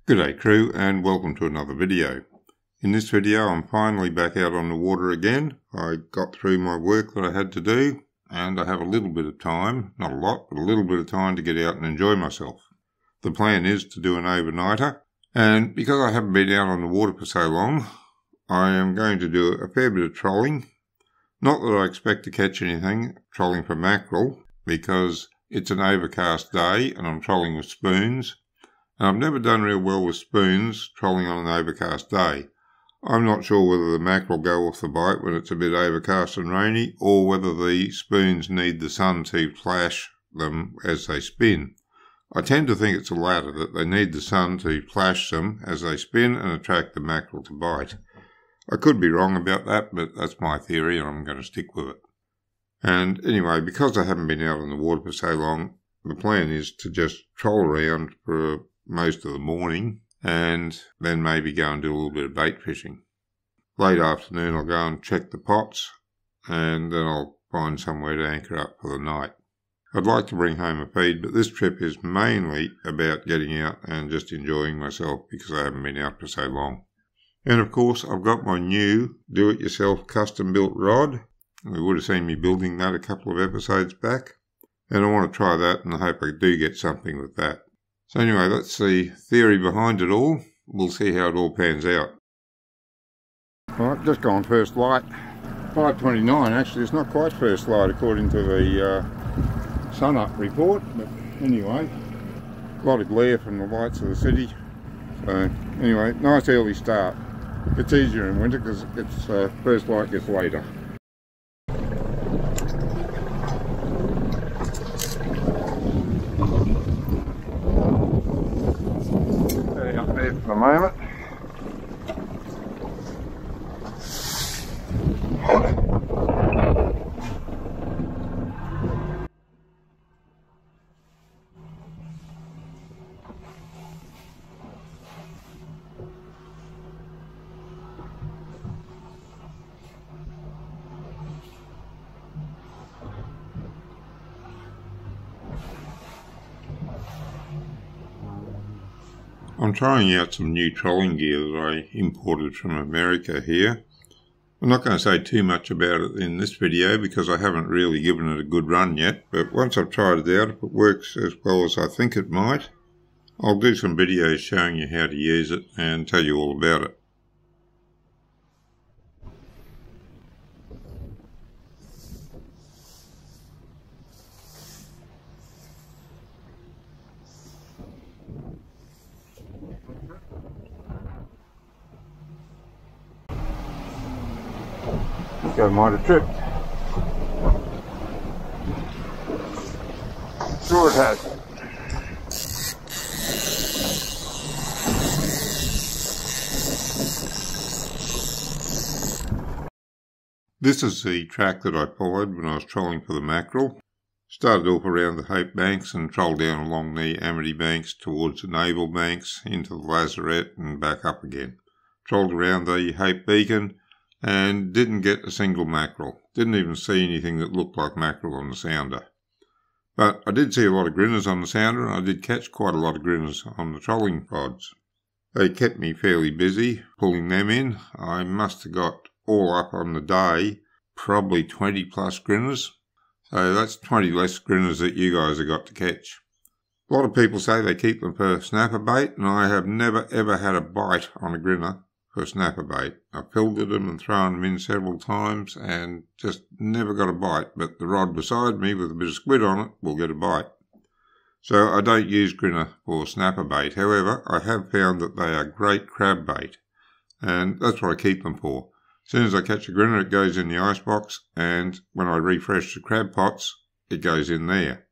G'day crew and welcome to another video. In this video I'm finally back out on the water again. I got through my work that I had to do and I have a little bit of time, not a lot, but a little bit of time to get out and enjoy myself. The plan is to do an overnighter, and because I haven't been out on the water for so long, I am going to do a fair bit of trolling. Not that I expect to catch anything trolling for mackerel, because it's an overcast day and I'm trolling with spoons. And I've never done real well with spoons trolling on an overcast day. I'm not sure whether the mackerel go off the bite when it's a bit overcast and rainy, or whether the spoons need the sun to flash them as they spin. I tend to think it's the latter, that they need the sun to flash them as they spin and attract the mackerel to bite. I could be wrong about that, but that's my theory and I'm going to stick with it. And anyway, because I haven't been out on the water for so long, the plan is to just troll around for most of the morning and then maybe go and do a little bit of bait fishing. Late afternoon I'll go and check the pots and then I'll find somewhere to anchor up for the night. I'd like to bring home a feed, but this trip is mainly about getting out and just enjoying myself because I haven't been out for so long. And of course I've got my new do-it-yourself custom built rod. You would have seen me building that a couple of episodes back, and I want to try that and I hope I do get something with that. So anyway, that's the theory behind it all. We'll see how it all pans out. Alright, just gone first light. 5:29 actually, it's not quite first light according to the sun up report, but anyway, a lot of glare from the lights of the city. So anyway, nice early start. It's easier in winter because it's first light gets later. Up there for the moment. I'm trying out some new trolling gear that I imported from America here. I'm not going to say too much about it in this video because I haven't really given it a good run yet, but once I've tried it out, if it works as well as I think it might, I'll do some videos showing you how to use it and tell you all about it. I might have tripped. Sure it has. This is the track that I followed when I was trolling for the mackerel. Started off around the Hope Banks and trolled down along the Amity Banks towards the Naval Banks into the Lazarette and back up again. Trolled around the Hope Beacon and didn't get a single mackerel. Didn't even see anything that looked like mackerel on the sounder. But I did see a lot of grinners on the sounder, and I did catch quite a lot of grinners on the trolling rods. They kept me fairly busy pulling them in. I must have got all up on the day probably 20 plus grinners. So that's 20 less grinners that you guys have got to catch. A lot of people say they keep them for snapper bait, and I have never ever had a bite on a grinner for snapper bait. I've filtered them and thrown them in several times and just never got a bite, but the rod beside me with a bit of squid on it will get a bite. So I don't use grinner for snapper bait. However, I have found that they are great crab bait, and that's what I keep them for. As soon as I catch a grinner, it goes in the icebox, and when I refresh the crab pots, it goes in there.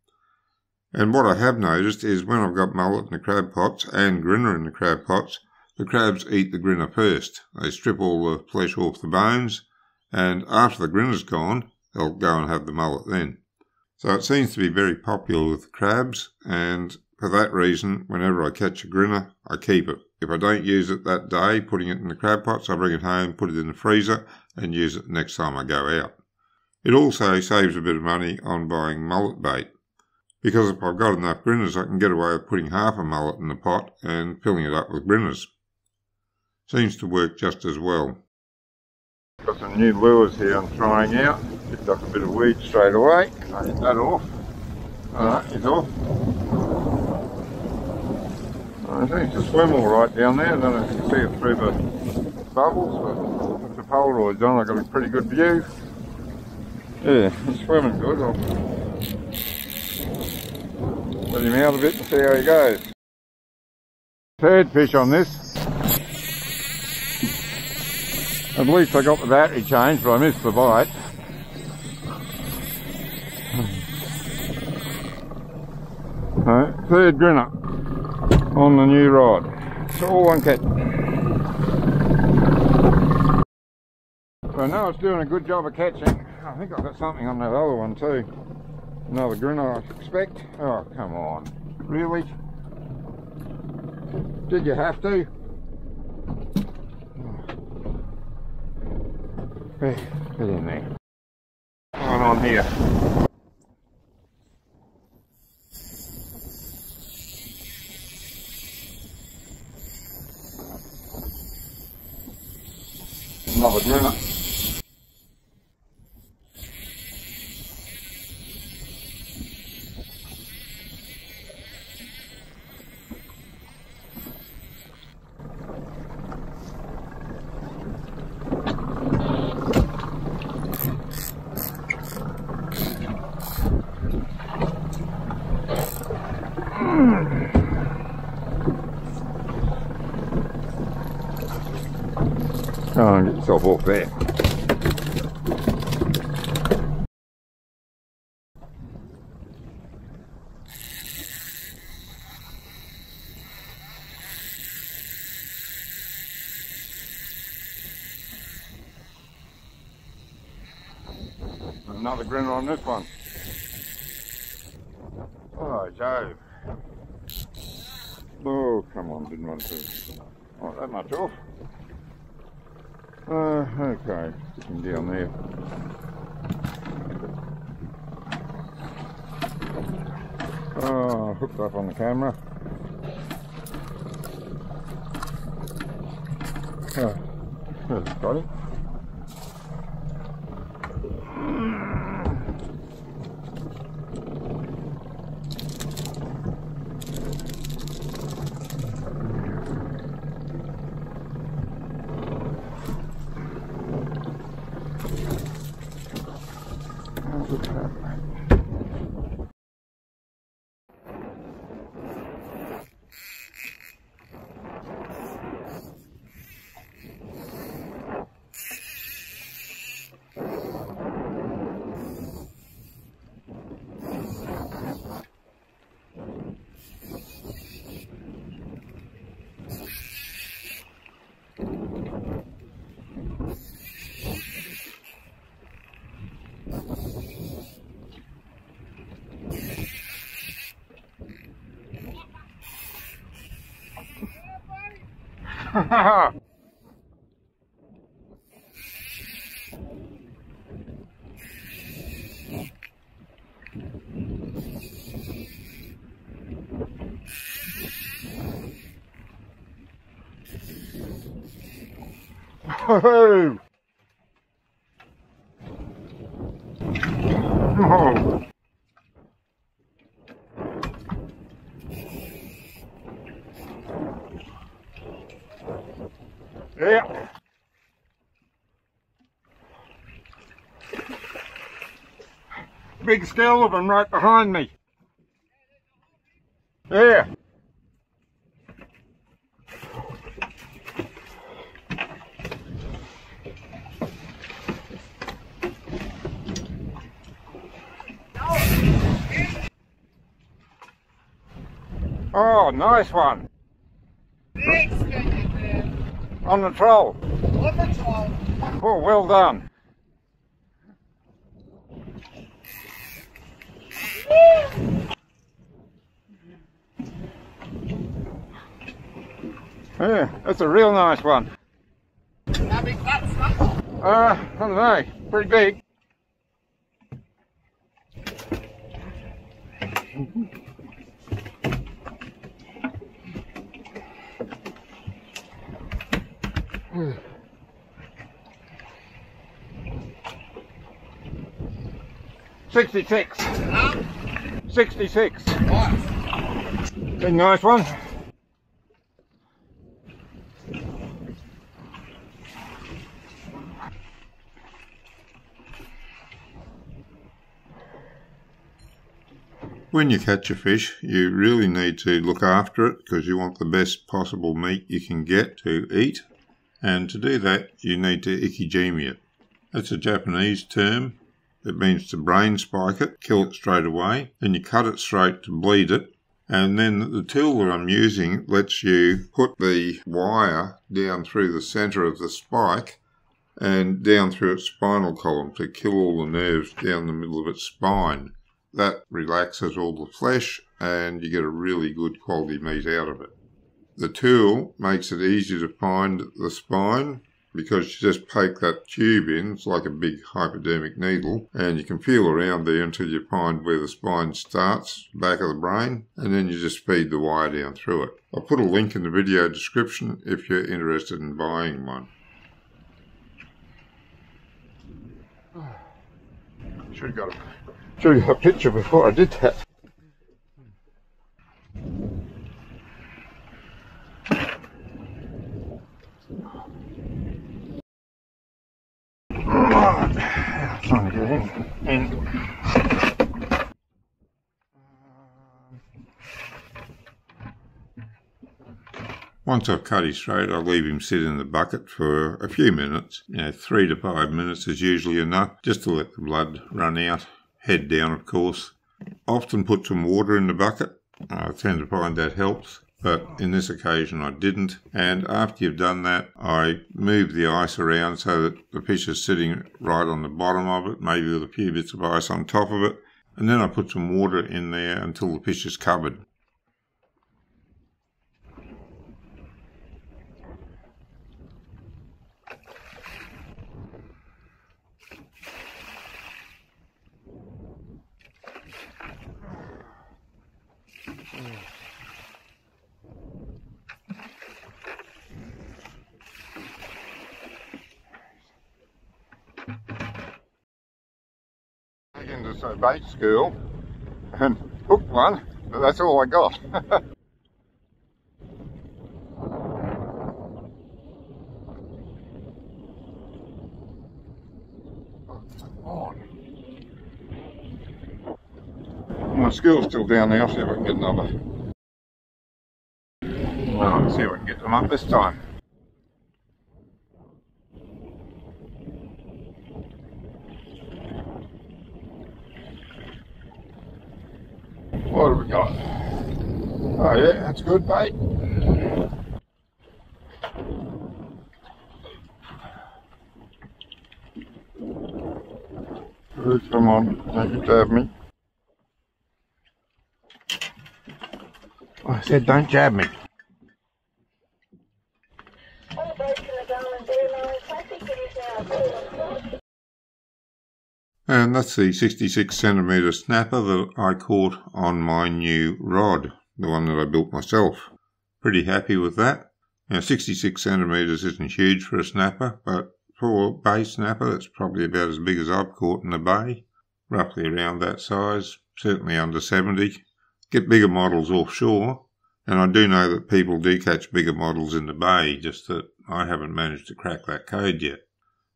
And what I have noticed is when I've got mullet in the crab pots and grinner in the crab pots, the crabs eat the grinner first. They strip all the flesh off the bones, and after the grinner's gone, they'll go and have the mullet then. So it seems to be very popular with crabs, and for that reason, whenever I catch a grinner, I keep it. If I don't use it that day, putting it in the crab pots, I bring it home, put it in the freezer, and use it next time I go out. It also saves a bit of money on buying mullet bait. because if I've got enough grinners I can get away with putting half a mullet in the pot and filling it up with grinners. Seems to work just as well. Got some new lures here I'm trying out. Picked up a bit of weed straight away. I hit that off. Alright, he's off. I think it's a swim alright down there. I don't know if you can see it through the bubbles, but with the Polaroids on I've got a pretty good view. Yeah, he's swimming good. I'll let him out a bit and see how he goes. Third fish on this. At least I got the battery changed, but I missed the bite. Right, third grinner on the new rod. It's all one catch. So I know it's doing a good job of catching. I think I've got something on that other one too. Another grinner I expect. Oh, come on. Really? Did you have to? Get in there. One on here. Another grinner. Oh, and get yourself off there. Another grinner on this one. Oh, Joe. Oh, come on, didn't want to. Not that much off. Okay, stick him down there. Oh, hooked up on the camera. Oh, got it. Oh. Oh. Yeah. Big skeleton right behind me. Yeah. Oh, nice one. On the troll. On the troll. Oh, well done. Yeah, that's a real nice one. How big that stuff? I don't know, pretty big. $66. 66. A nice one. When you catch a fish, you really need to look after it because you want the best possible meat you can get to eat. And to do that, you need to ikijimi it. That's a Japanese term. It means to brain spike it, kill it straight away, then you cut it straight to bleed it. And then the tool that I'm using lets you put the wire down through the centre of the spike and down through its spinal column to kill all the nerves down the middle of its spine. That relaxes all the flesh and you get a really good quality meat out of it. The tool makes it easy to find the spine because you just poke that tube in. It's like a big hypodermic needle, and you can feel around there until you find where the spine starts, back of the brain, and then you just feed the wire down through it. I'll put a link in the video description if you're interested in buying one. Should have got a picture before I did that. Trying to get in. Once I've cut his throat, I'll leave him sit in the bucket for a few minutes. 3 to 5 minutes is usually enough, just to let the blood run out. Head down, of course. Often put some water in the bucket. I tend to find that helps. But in this occasion I didn't, and after you've done that I move the ice around so that the fish is sitting right on the bottom of it, maybe with a few bits of ice on top of it, and then I put some water in there until the fish is covered. Into some bait school and hooked one, but that's all I got. My school's still down there. I'll see if I can get another. Well, let's see if I can get them up this time. What have we got? Oh yeah, that's good bait. Good, come on, don't you jab me. I said don't jab me. And that's the 66cm snapper that I caught on my new rod, the one that I built myself. Pretty happy with that. Now 66cm isn't huge for a snapper, but for a bay snapper that's probably about as big as I've caught in the bay. Roughly around that size, certainly under 70. Get bigger models offshore, and I do know that people do catch bigger models in the bay, just that I haven't managed to crack that code yet.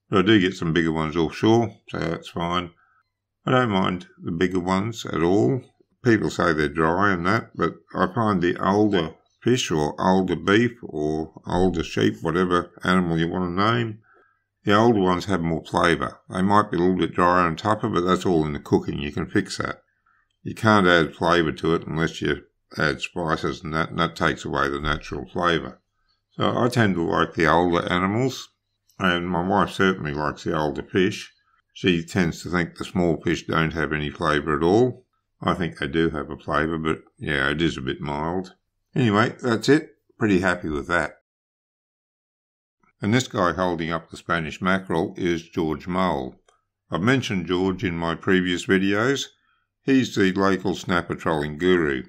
But I do get some bigger ones offshore, so that's fine. I don't mind the bigger ones at all. People say they're dry and that, but I find the older fish or older beef or older sheep, whatever animal you want to name, the older ones have more flavour. They might be a little bit drier and tougher, but that's all in the cooking. You can fix that. You can't add flavour to it unless you add spices and that takes away the natural flavour. So I tend to like the older animals. And my wife certainly likes the older fish. She tends to think the small fish don't have any flavour at all. I think they do have a flavour, but yeah, it is a bit mild. Anyway, that's it. Pretty happy with that. And this guy holding up the Spanish mackerel is George Mole. I've mentioned George in my previous videos. He's the local snapper trolling guru.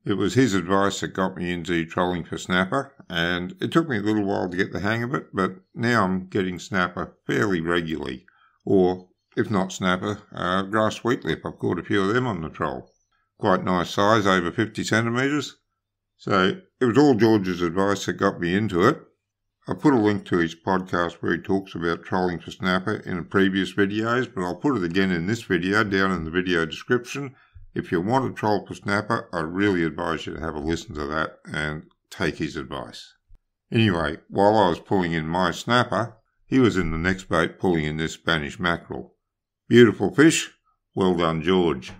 It was his advice that got me into trolling for snapper, and it took me a little while to get the hang of it, but now I'm getting snapper fairly regularly. Or, if not snapper, grass sweetlip. I've caught a few of them on the troll. Quite nice size, over 50 centimetres. So it was all George's advice that got me into it. I put a link to his podcast where he talks about trolling for snapper in the previous videos, but I'll put it again in this video down in the video description. If you want to troll for snapper, I really advise you to have a listen to that and take his advice. Anyway, while I was pulling in my snapper, he was in the next boat pulling in this Spanish mackerel. Beautiful fish. Well done, George.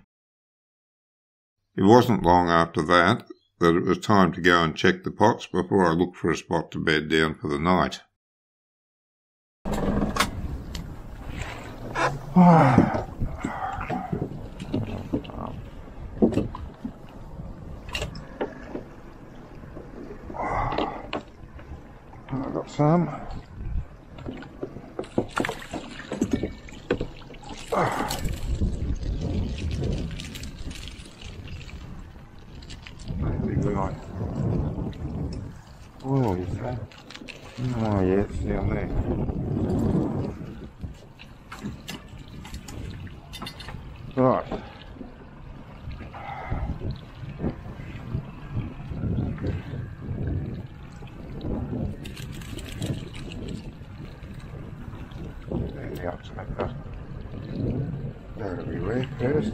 It wasn't long after that it was time to go and check the pots before I looked for a spot to bed down for the night. I've got some. Right. Oh, you say? Oh, yeah, it's down there. Right. There's the outside. That'll be wet first.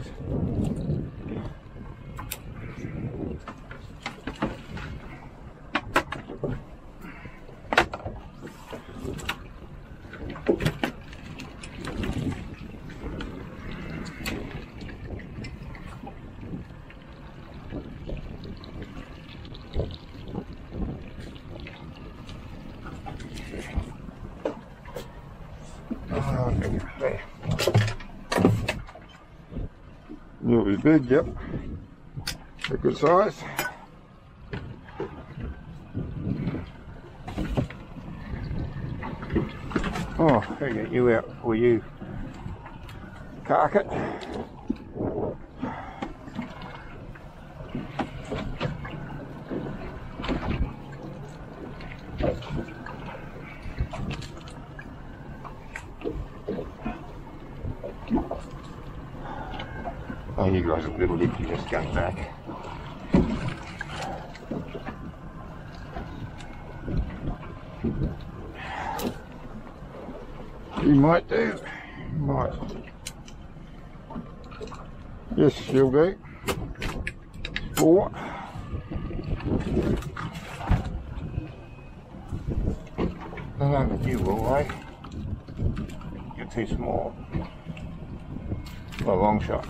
It was big, yep. A good size. Oh, I'll get you out for you, cark it. Oh, you guys are a little icky just going back. You might do. You might. Yes, she'll do. 4. I don't think you will, eh? You're too small. Well, a long shot.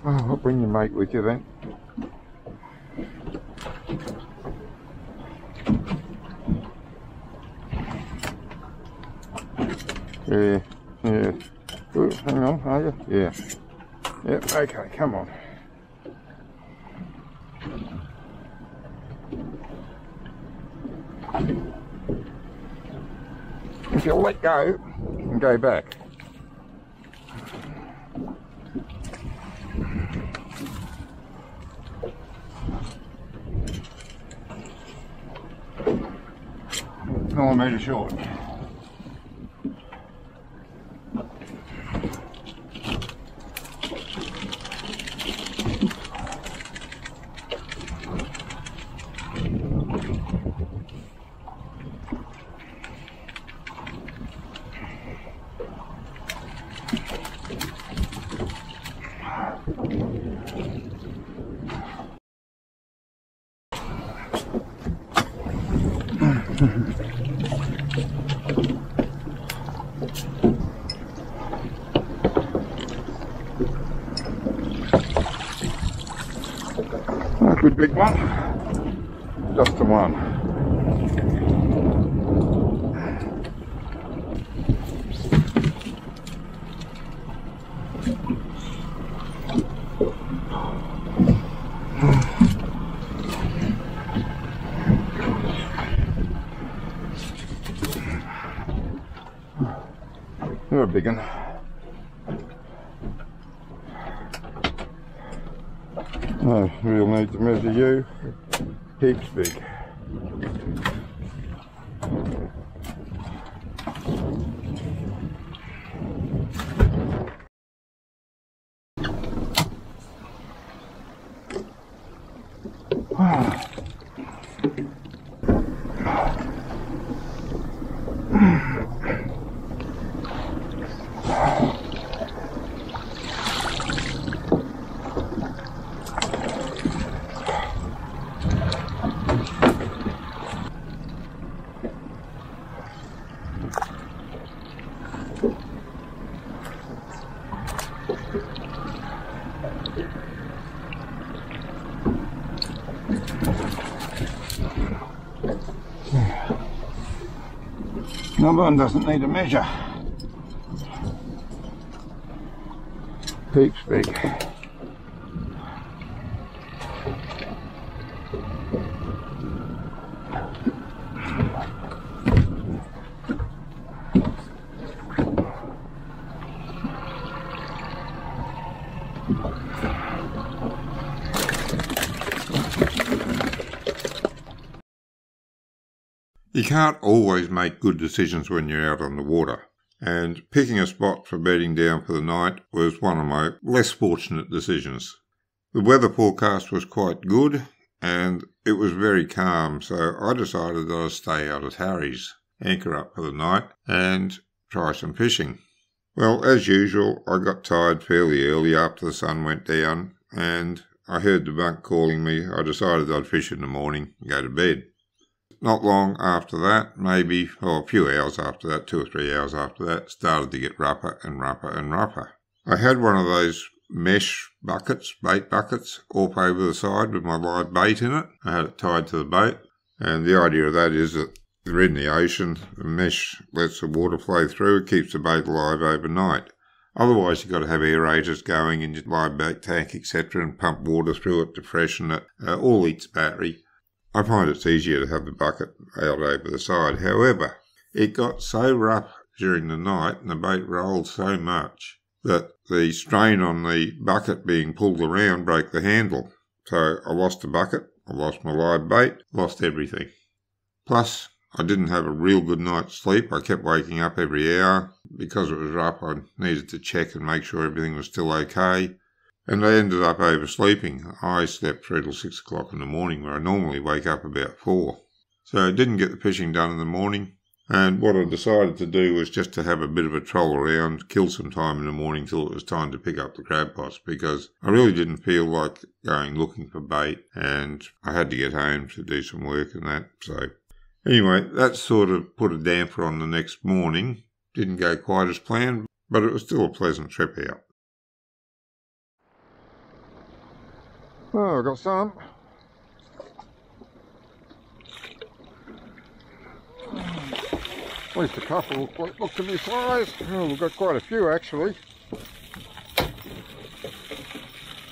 Oh, I'll bring your mate with you then. Yeah, yeah. Ooh, hang on, are you? Yeah. Yep, okay, come on. If you'll let go and go back. No, I made it short. A good big one, just the one. big one. No real need to measure you. Heaps big. Number one doesn't need a measure. Heaps big. You can't always make good decisions when you're out on the water, and picking a spot for bedding down for the night was one of my less fortunate decisions. The weather forecast was quite good, and it was very calm, so I decided that I'd stay out at Harry's, anchor up for the night, and try some fishing. Well, as usual, I got tired fairly early after the sun went down, and I heard the bunk calling me. I decided I'd fish in the morning and go to bed. Not long after that, maybe a few hours after that, 2 or 3 hours after that, started to get rougher and rougher and rougher. I had one of those mesh buckets, bait buckets, off over the side with my live bait in it. I had it tied to the boat, and the idea of that is that you're in the ocean, the mesh lets the water flow through, it keeps the bait alive overnight. Otherwise, you've got to have aerators going in your live bait tank, etc., and pump water through it to freshen it. All eats battery. I find it's easier to have the bucket out over the side. However, it got so rough during the night and the bait rolled so much that the strain on the bucket being pulled around broke the handle. So I lost the bucket, I lost my live bait, lost everything. Plus, I didn't have a real good night's sleep. I kept waking up every hour. Because it was rough, I needed to check and make sure everything was still okay. And I ended up oversleeping. I slept through till 6 o'clock in the morning, where I normally wake up about 4. So I didn't get the fishing done in the morning. And what I decided to do was just to have a bit of a troll around, kill some time in the morning till it was time to pick up the crab pots, because I really didn't feel like going looking for bait, and I had to get home to do some work and that. So anyway, that sort of put a damper on the next morning. Didn't go quite as planned, but it was still a pleasant trip out. Oh, I've got some. At least a couple look to be size. Oh, we've got quite a few actually.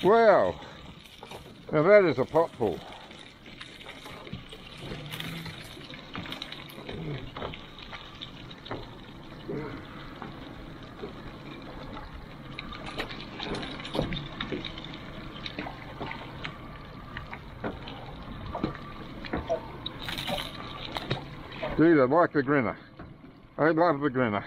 Wow! Now that is a potful. Dude, I like the grinner. I love the grinner.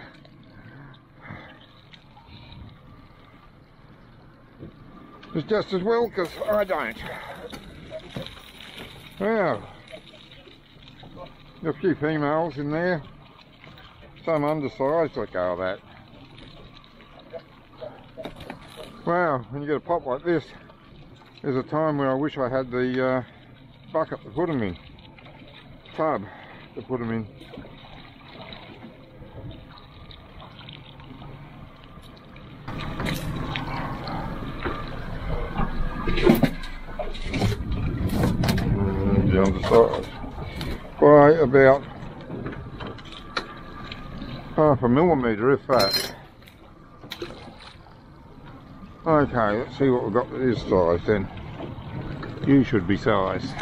It's just as well because I don't. Wow. A few females in there. Some undersized, let go of that. Wow, when you get a pot like this, there's a time where I wish I had the bucket to put them in. Tub to put them in. The underside by about half a millimetre, if that. Okay, let's see what we've got with this size then. You should be sized.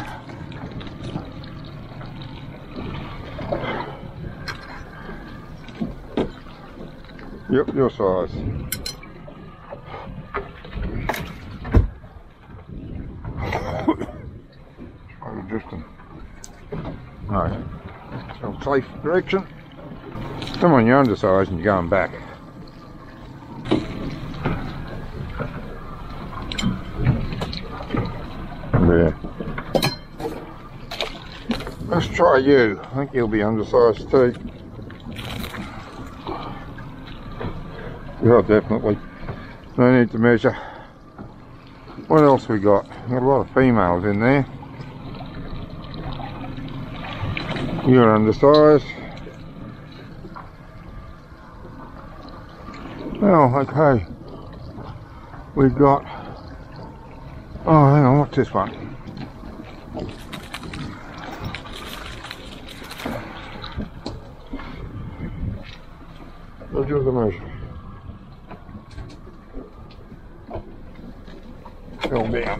Yep, your size. I'm drifting. Right. So safe direction. Come on, you're undersized and you're going back. There. Let's try you. I think you'll be undersized too. Yeah, definitely. No need to measure. What else we got? Got a lot of females in there. You're undersized. Well, okay. We've got... Oh, hang on, what's this one? Let's do the measure. Fell down.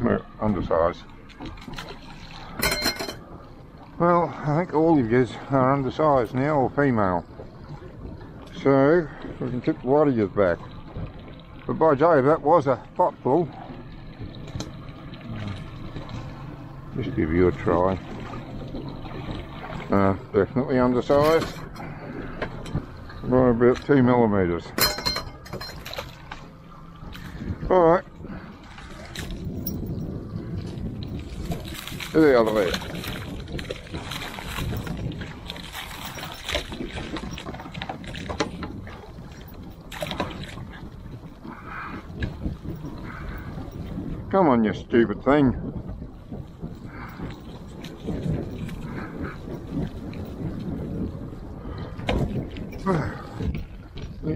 We're undersized. Well, I think all of you are undersized now, or female. So, we can tip the lot of you back. But by Jove, that was a pot full. Just give you a try. Definitely undersized. By about 2 millimeters. Alright. To the other leg. Come on, you stupid thing.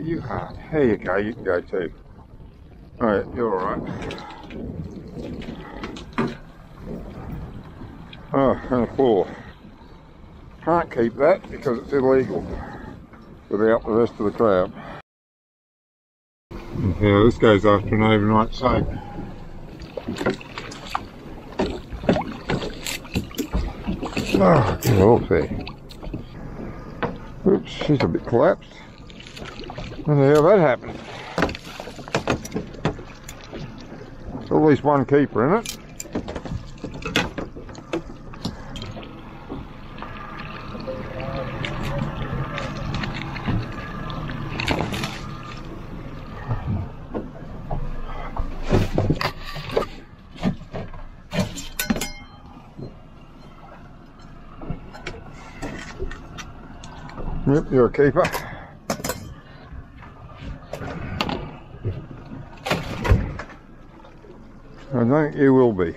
You can't. There you go, you can go too. Alright, you're alright. Oh, and a claw. Can't keep that because it's illegal without the rest of the crab. Yeah, this goes after an overnight soak. Oh, get off there. Oops, she's a bit collapsed. When the hell that happened? There's at least one keeper in it. Yep, you're a keeper. I think you will be.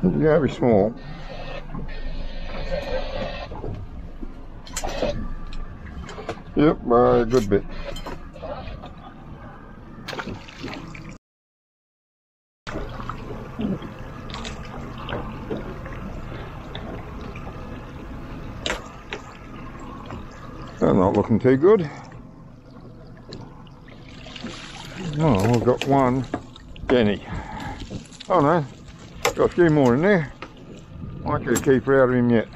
You're going to be small. Yep, by a good bit. They're not looking too good. Oh, we've got one Denny. Oh no, got a few more in there. Might get a keeper out of him yet.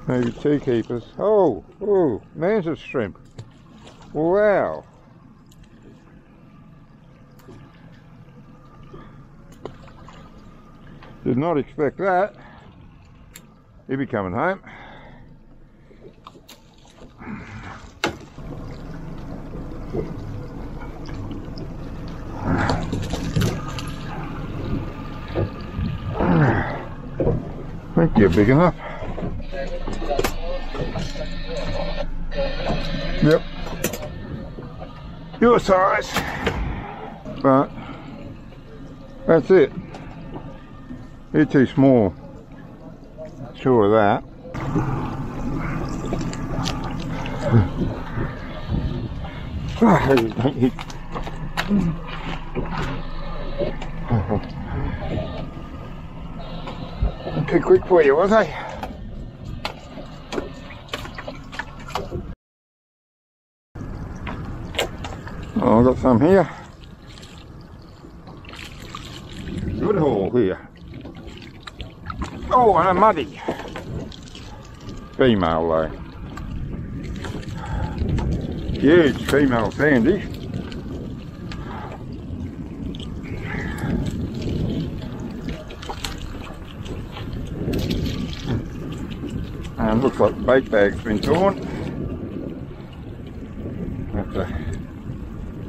Maybe two keepers. Oh, mantis shrimp. Wow. Did not expect that. He'll be coming home. I think you're big enough. Yep. Your size. But that's it. You're too small. Sure of that. Too quick for you, was I? Oh, I've got some here. Good haul here. Oh, and a muddy. Female though. Huge female sandy. And looks like the bait bag's been torn. Have to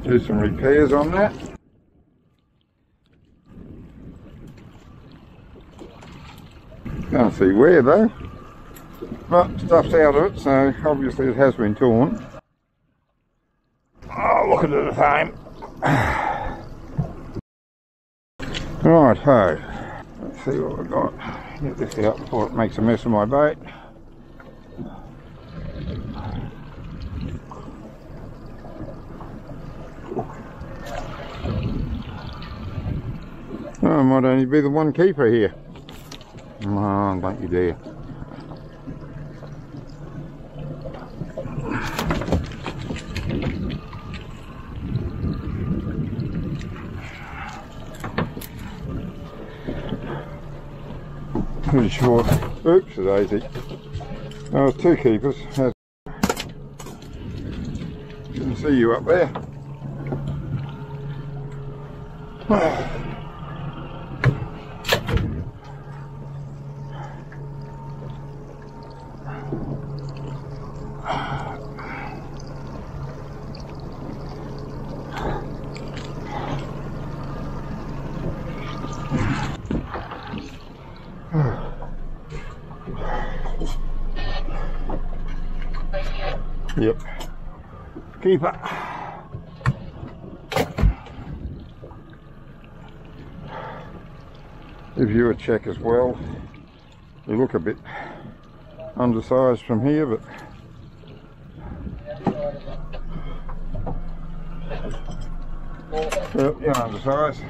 do some repairs on that. Can't see where though, but stuff's out of it, so obviously it has been torn. Oh, look at it at home. Right, ho. Let's see what we've got. Get this out before it makes a mess of my bait. Oh, I might only be the one keeper here. Oh, don't you dare. Pretty sure. Oops, a daisy. Oh, two keepers. Can see you up there. Yep. Keeper. Give you a check as well. You look a bit undersized from here, but well, you're undersized.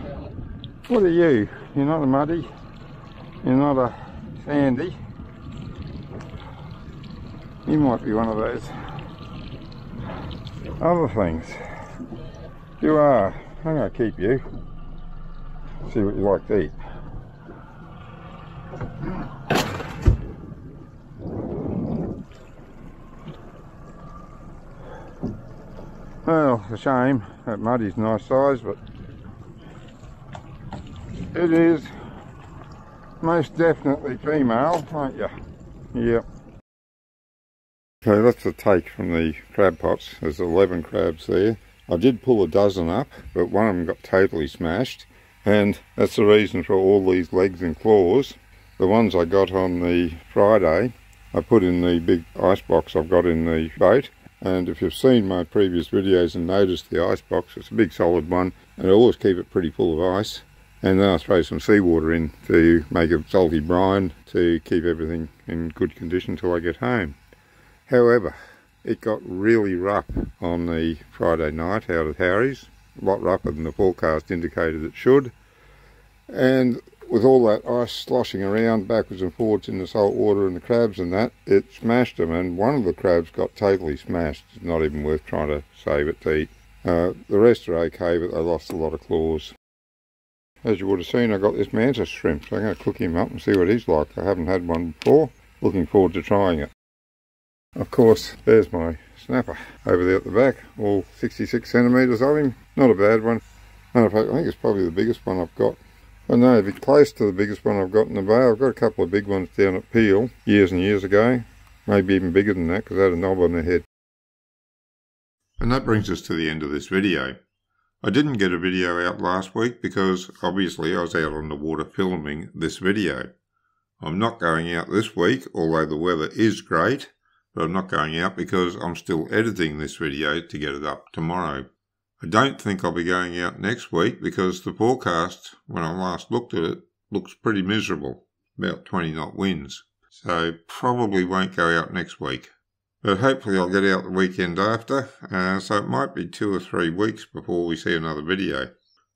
What are you? You're not a muddy. You're not a sandy. You might be one of those other things. You are. I'm going to keep you. See what you like to eat. Well, it's a shame. That muddy's nice size, but it is most definitely female, aren't you? Yep. Okay, that's the take from the crab pots. There's 11 crabs there. I did pull a dozen up, but one of them got totally smashed, and that's the reason for all these legs and claws. The ones I got on the Friday, I put in the big ice box I've got in the boat, and if you've seen my previous videos and noticed the ice box, it's a big solid one, and I always keep it pretty full of ice, and then I throw some seawater in to make a salty brine to keep everything in good condition till I get home. However, it got really rough on the Friday night out at Harry's, a lot rougher than the forecast indicated it should, and with all that ice sloshing around backwards and forwards in the salt water and the crabs and that, it smashed them, and one of the crabs got totally smashed. It's not even worth trying to save it to eat. The rest are okay, but they lost a lot of claws. As you would have seen, I got this mantis shrimp, so I'm going to cook him up and see what he's like. I haven't had one before. Looking forward to trying it. Of course, there's my snapper over there at the back, all 66 centimetres of him. Not a bad one. I think it's probably the biggest one I've got. I know, it'd be close to the biggest one I've got in the bay. I've got a couple of big ones down at Peel years and years ago. Maybe even bigger than that, because they had a knob on their head. And that brings us to the end of this video. I didn't get a video out last week because obviously I was out on the water filming this video. I'm not going out this week, although the weather is great. But I'm not going out because I'm still editing this video to get it up tomorrow. I don't think I'll be going out next week because the forecast, when I last looked at it, looks pretty miserable, about 20 knot winds. So probably won't go out next week. But hopefully I'll get out the weekend after, so it might be 2 or 3 weeks before we see another video.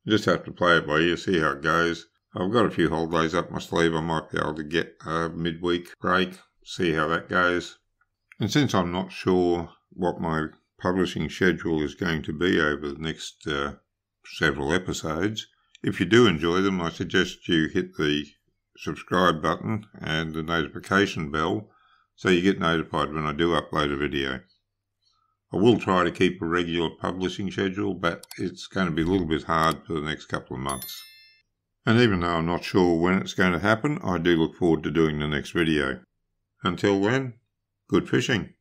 You just have to play it by ear, see how it goes. I've got a few holidays up my sleeve. I might be able to get a midweek break, see how that goes. And since I'm not sure what my publishing schedule is going to be over the next several episodes, if you do enjoy them, I suggest you hit the subscribe button and the notification bell so you get notified when I do upload a video. I will try to keep a regular publishing schedule, but it's going to be a little bit hard for the next couple of months. And even though I'm not sure when it's going to happen, I do look forward to doing the next video. Until then, good fishing.